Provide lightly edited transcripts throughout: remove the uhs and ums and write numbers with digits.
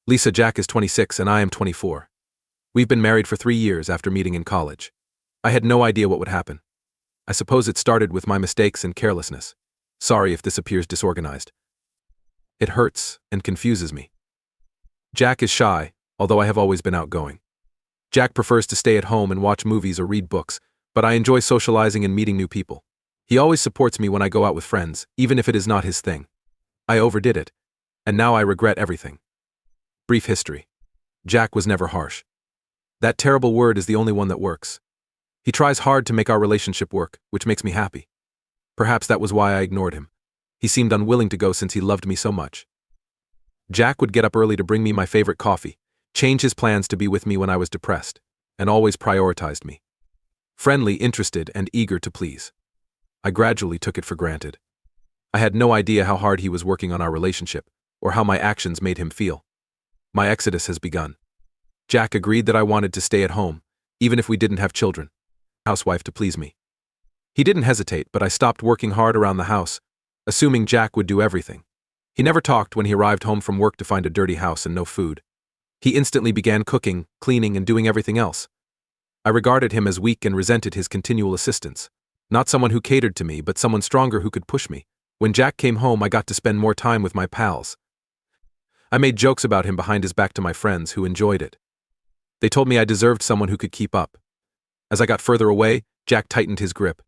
Lisa, Jack is 26 and I am 24. We've been married for 3 years after meeting in college. I had no idea what would happen. I suppose it started with my mistakes and carelessness. Sorry if this appears disorganized. It hurts and confuses me. Jack is shy, although I have always been outgoing. Jack prefers to stay at home and watch movies or read books, but I enjoy socializing and meeting new people. He always supports me when I go out with friends, even if it is not his thing. I overdid it, and now I regret everything. Brief history. Jack was never harsh. That terrible word is the only one that works. He tries hard to make our relationship work, which makes me happy. Perhaps that was why I ignored him. He seemed unwilling to go since he loved me so much. Jack would get up early to bring me my favorite coffee, change his plans to be with me when I was depressed, and always prioritized me. Friendly, interested, and eager to please. I gradually took it for granted. I had no idea how hard he was working on our relationship, or how my actions made him feel. My exodus has begun. Jack agreed that I wanted to stay at home, even if we didn't have children. Housewife to please me. He didn't hesitate, but I stopped working hard around the house, assuming Jack would do everything. He never talked when he arrived home from work to find a dirty house and no food. He instantly began cooking, cleaning, and doing everything else. I regarded him as weak and resented his continual assistance. Not someone who catered to me, but someone stronger who could push me. When Jack came home, I got to spend more time with my pals. I made jokes about him behind his back to my friends, who enjoyed it. They told me I deserved someone who could keep up. As I got further away, Jack tightened his grip.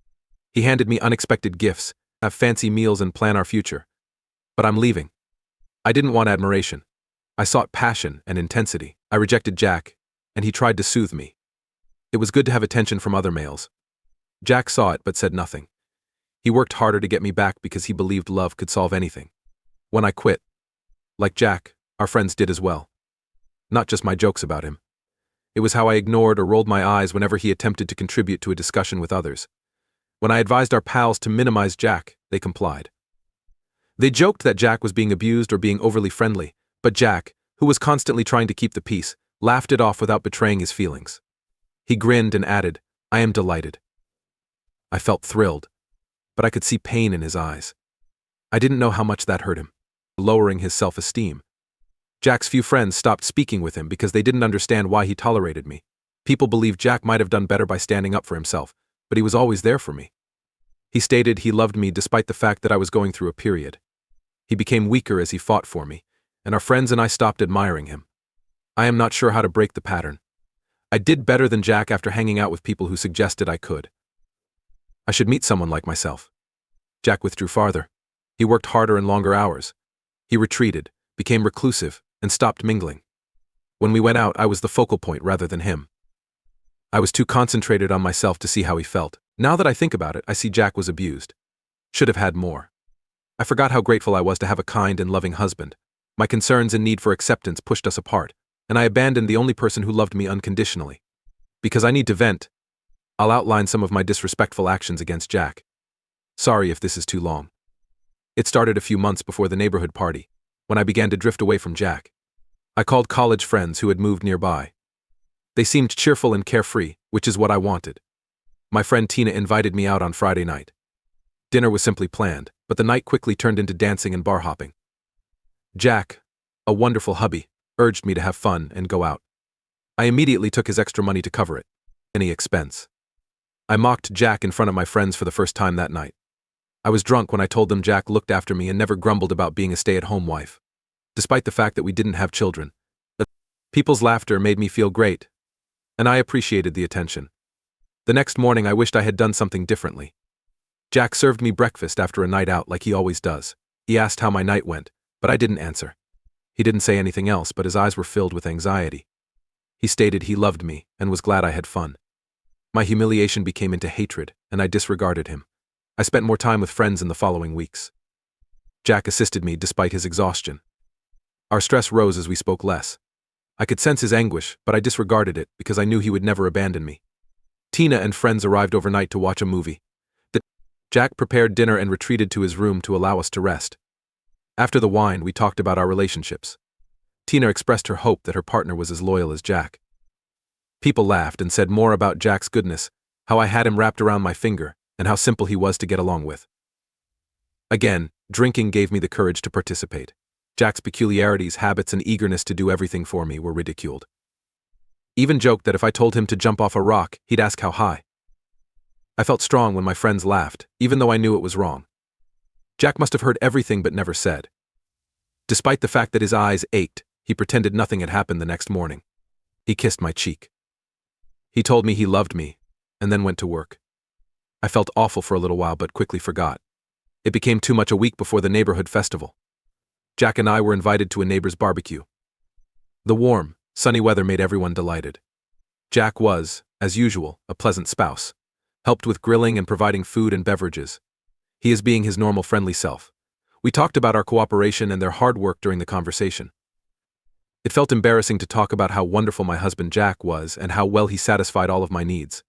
He handed me unexpected gifts, have fancy meals, and plan our future. But I'm leaving. I didn't want admiration. I sought passion and intensity. I rejected Jack, and he tried to soothe me. It was good to have attention from other males. Jack saw it but said nothing. He worked harder to get me back because he believed love could solve anything. When I quit, like Jack, our friends did as well. Not just my jokes about him. It was how I ignored or rolled my eyes whenever he attempted to contribute to a discussion with others. When I advised our pals to minimize Jack, they complied. They joked that Jack was being abused or being overly friendly, but Jack, who was constantly trying to keep the peace, laughed it off without betraying his feelings. He grinned and added, "I am delighted." I felt thrilled, but I could see pain in his eyes. I didn't know how much that hurt him, lowering his self-esteem. Jack's few friends stopped speaking with him because they didn't understand why he tolerated me. People believed Jack might have done better by standing up for himself, but he was always there for me. He stated he loved me despite the fact that I was going through a period. He became weaker as he fought for me, and our friends and I stopped admiring him. I am not sure how to break the pattern. I did better than Jack after hanging out with people who suggested I could. I should meet someone like myself. Jack withdrew farther. He worked harder and longer hours. He retreated, became reclusive, and stopped mingling. When we went out, I was the focal point rather than him. I was too concentrated on myself to see how he felt. Now that I think about it, I see Jack was abused. Should have had more. I forgot how grateful I was to have a kind and loving husband. My concerns and need for acceptance pushed us apart, and I abandoned the only person who loved me unconditionally. Because I need to vent, I'll outline some of my disrespectful actions against Jack. Sorry if this is too long. It started a few months before the neighborhood party, when I began to drift away from Jack. I called college friends who had moved nearby. They seemed cheerful and carefree, which is what I wanted. My friend Tina invited me out on Friday night. Dinner was simply planned, but the night quickly turned into dancing and bar hopping. Jack, a wonderful hubby, urged me to have fun and go out. I immediately took his extra money to cover it, any expense. I mocked Jack in front of my friends for the first time that night. I was drunk when I told them Jack looked after me and never grumbled about being a stay-at-home wife. Despite the fact that we didn't have children, people's laughter made me feel great, and I appreciated the attention. The next morning I wished I had done something differently. Jack served me breakfast after a night out like he always does. He asked how my night went, but I didn't answer. He didn't say anything else, but his eyes were filled with anxiety. He stated he loved me and was glad I had fun. My humiliation became into hatred, and I disregarded him. I spent more time with friends in the following weeks. Jack assisted me despite his exhaustion. Our stress rose as we spoke less. I could sense his anguish, but I disregarded it because I knew he would never abandon me. Tina and friends arrived overnight to watch a movie. Jack prepared dinner and retreated to his room to allow us to rest. After the wine, we talked about our relationships. Tina expressed her hope that her partner was as loyal as Jack. People laughed and said more about Jack's goodness, how I had him wrapped around my finger, and how simple he was to get along with. Again, drinking gave me the courage to participate. Jack's peculiarities, habits, and eagerness to do everything for me were ridiculed. Even joked that if I told him to jump off a rock, he'd ask how high. I felt strong when my friends laughed, even though I knew it was wrong. Jack must have heard everything but never said. Despite the fact that his eyes ached, he pretended nothing had happened the next morning. He kissed my cheek. He told me he loved me, and then went to work. I felt awful for a little while but quickly forgot. It became too much a week before the neighborhood festival. Jack and I were invited to a neighbor's barbecue. The warm, sunny weather made everyone delighted. Jack was, as usual, a pleasant spouse, helped with grilling and providing food and beverages. He is being his normal friendly self. We talked about our cooperation and their hard work during the conversation. It felt embarrassing to talk about how wonderful my husband Jack was and how well he satisfied all of my needs.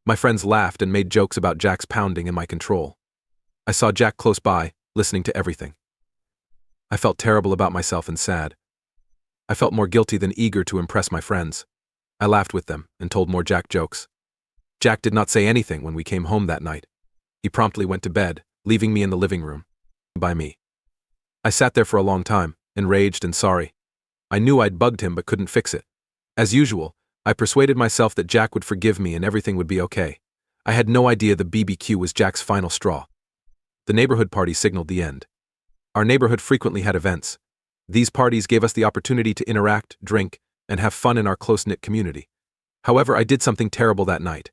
My friends laughed and made jokes about Jack's pounding and my control. I saw Jack close by, listening to everything. I felt terrible about myself and sad. I felt more guilty than eager to impress my friends. I laughed with them and told more Jack jokes. Jack did not say anything when we came home that night. He promptly went to bed, leaving me in the living room. By me. I sat there for a long time, enraged and sorry. I knew I'd bugged him but couldn't fix it. As usual, I persuaded myself that Jack would forgive me and everything would be okay. I had no idea the BBQ was Jack's final straw. The neighborhood party signaled the end. Our neighborhood frequently had events. These parties gave us the opportunity to interact, drink, and have fun in our close-knit community. However, I did something terrible that night.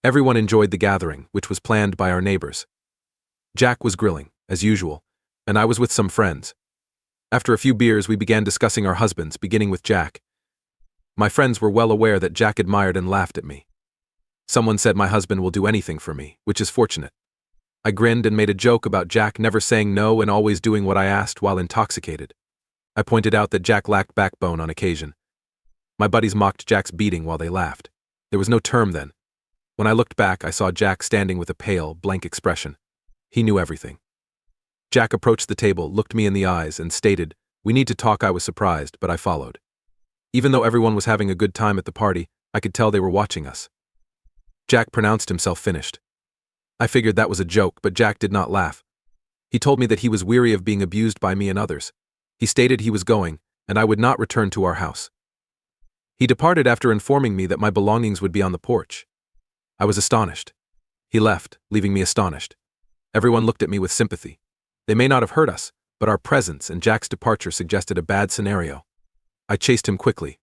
Everyone enjoyed the gathering, which was planned by our neighbors. Jack was grilling, as usual, and I was with some friends. After a few beers, we began discussing our husbands, beginning with Jack. My friends were well aware that Jack admired and laughed at me. Someone said my husband will do anything for me, which is fortunate. I grinned and made a joke about Jack never saying no and always doing what I asked while intoxicated. I pointed out that Jack lacked backbone on occasion. My buddies mocked Jack's beating while they laughed. There was no term then. When I looked back, I saw Jack standing with a pale, blank expression. He knew everything. Jack approached the table, looked me in the eyes, and stated, "We need to talk." I was surprised, but I followed. Even though everyone was having a good time at the party, I could tell they were watching us. Jack pronounced himself finished. I figured that was a joke, but Jack did not laugh. He told me that he was weary of being abused by me and others. He stated he was going, and I would not return to our house. He departed after informing me that my belongings would be on the porch. I was astonished. He left, leaving me astonished. Everyone looked at me with sympathy. They may not have hurt us, but our presence and Jack's departure suggested a bad scenario. I chased him quickly.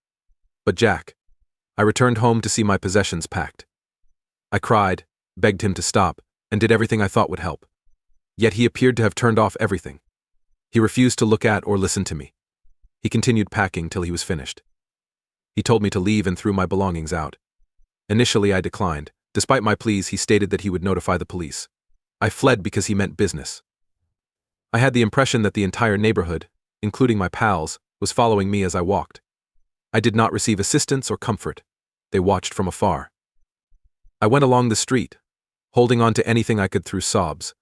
But Jack. I returned home to see my possessions packed. I cried, begged him to stop, and did everything I thought would help. Yet he appeared to have turned off everything. He refused to look at or listen to me. He continued packing till he was finished. He told me to leave and threw my belongings out. Initially, I declined. Despite my pleas, he stated that he would notify the police. I fled because he meant business. I had the impression that the entire neighborhood, including my pals, was following me as I walked. I did not receive assistance or comfort. They watched from afar. I went along the street, holding on to anything I could through sobs.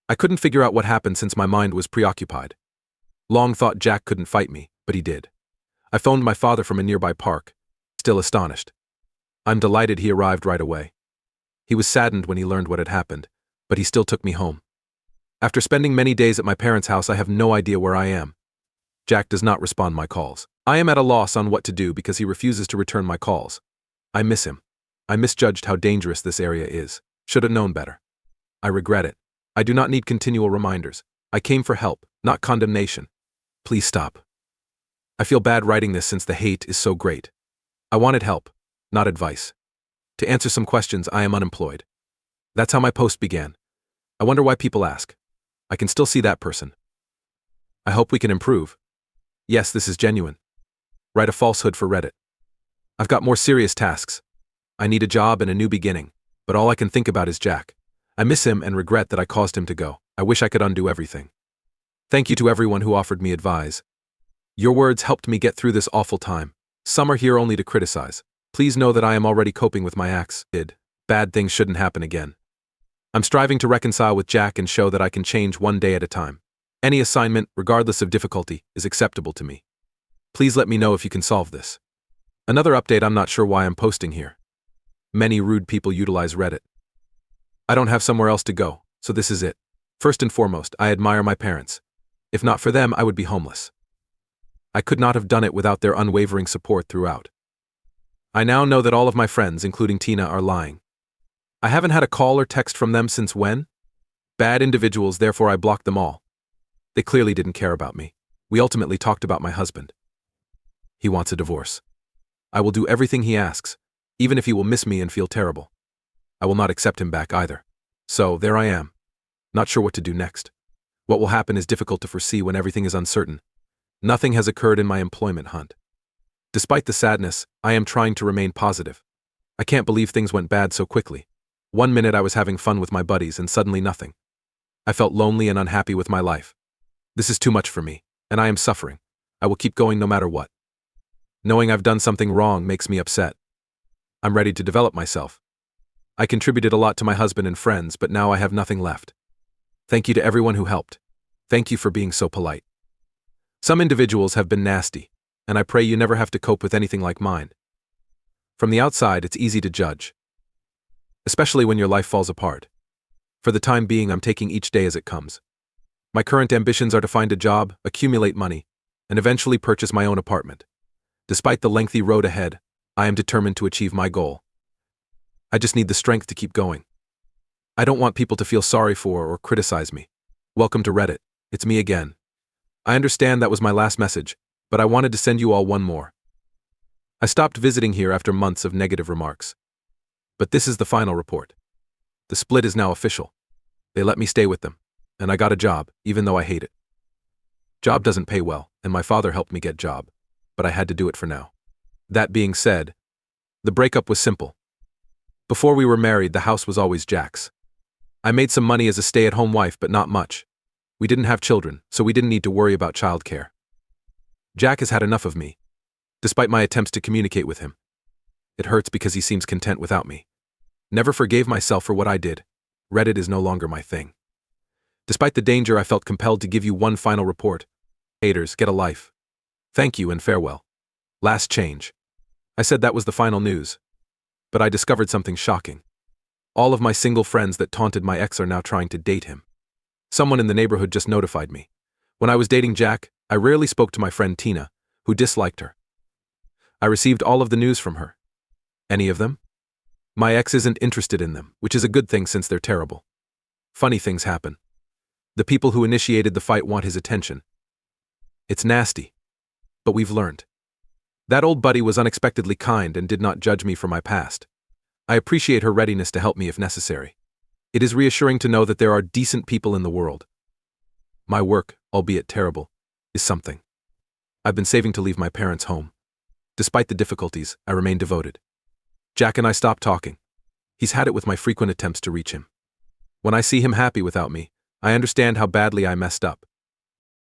I couldn't figure out what happened since my mind was preoccupied. Long thought Jack couldn't fight me, but he did. I phoned my father from a nearby park, still astonished. I'm delighted he arrived right away. He was saddened when he learned what had happened, but he still took me home. After spending many days at my parents' house, I have no idea where I am. Jack does not respond my calls. I am at a loss on what to do because he refuses to return my calls. I miss him. I misjudged how dangerous this area is. Should have known better. I regret it. I do not need continual reminders. I came for help, not condemnation. Please stop. I feel bad writing this since the hate is so great. I wanted help, not advice. To answer some questions, I am unemployed. That's how my post began. I wonder why people ask. I can still see that person. I hope we can improve. Yes, this is genuine. Write a falsehood for Reddit. I've got more serious tasks. I need a job and a new beginning, but all I can think about is Jack. I miss him and regret that I caused him to go. I wish I could undo everything. Thank you to everyone who offered me advice. Your words helped me get through this awful time. Some are here only to criticize. Please know that I am already coping with my acts. Bad things shouldn't happen again. I'm striving to reconcile with Jack and show that I can change one day at a time. Any assignment, regardless of difficulty, is acceptable to me. Please let me know if you can solve this. Another update: I'm not sure why I'm posting here. Many rude people utilize Reddit. I don't have somewhere else to go, so this is it. First and foremost, I admire my parents. If not for them, I would be homeless. I could not have done it without their unwavering support throughout. I now know that all of my friends, including Tina, are lying. I haven't had a call or text from them since when? Bad individuals, therefore I blocked them all. They clearly didn't care about me. We ultimately talked about my husband. He wants a divorce. I will do everything he asks, even if he will miss me and feel terrible. I will not accept him back either. So, there I am. Not sure what to do next. What will happen is difficult to foresee when everything is uncertain. Nothing has occurred in my employment hunt. Despite the sadness, I am trying to remain positive. I can't believe things went bad so quickly. One minute I was having fun with my buddies and suddenly nothing. I felt lonely and unhappy with my life. This is too much for me, and I am suffering. I will keep going no matter what. Knowing I've done something wrong makes me upset. I'm ready to develop myself. I contributed a lot to my husband and friends, but now I have nothing left. Thank you to everyone who helped. Thank you for being so polite. Some individuals have been nasty, and I pray you never have to cope with anything like mine. From the outside, it's easy to judge, especially when your life falls apart. For the time being, I'm taking each day as it comes. My current ambitions are to find a job, accumulate money, and eventually purchase my own apartment. Despite the lengthy road ahead, I am determined to achieve my goal. I just need the strength to keep going. I don't want people to feel sorry for or criticize me. Welcome to Reddit. It's me again. I understand that was my last message, but I wanted to send you all one more. I stopped visiting here after months of negative remarks. But this is the final report. The split is now official. They let me stay with them, and I got a job, even though I hate it. Job doesn't pay well, and my father helped me get job, but I had to do it for now. That being said, the breakup was simple. Before we were married, the house was always Jack's. I made some money as a stay-at-home wife, but not much. We didn't have children, so we didn't need to worry about childcare. Jack has had enough of me, despite my attempts to communicate with him. It hurts because he seems content without me. Never forgave myself for what I did. Reddit is no longer my thing. Despite the danger, I felt compelled to give you one final report. Haters, get a life. Thank you and farewell. Last change. I said that was the final news. But I discovered something shocking. All of my single friends that taunted my ex are now trying to date him. Someone in the neighborhood just notified me. When I was dating Jack, I rarely spoke to my friend Tina, who disliked her. I received all of the news from her. Any of them? My ex isn't interested in them, which is a good thing since they're terrible. Funny things happen. The people who initiated the fight want his attention. It's nasty. But we've learned. That old buddy was unexpectedly kind and did not judge me for my past. I appreciate her readiness to help me if necessary. It is reassuring to know that there are decent people in the world. My work, albeit terrible, is something. I've been saving to leave my parents' home. Despite the difficulties, I remain devoted. Jack and I stopped talking. He's had it with my frequent attempts to reach him. When I see him happy without me, I understand how badly I messed up.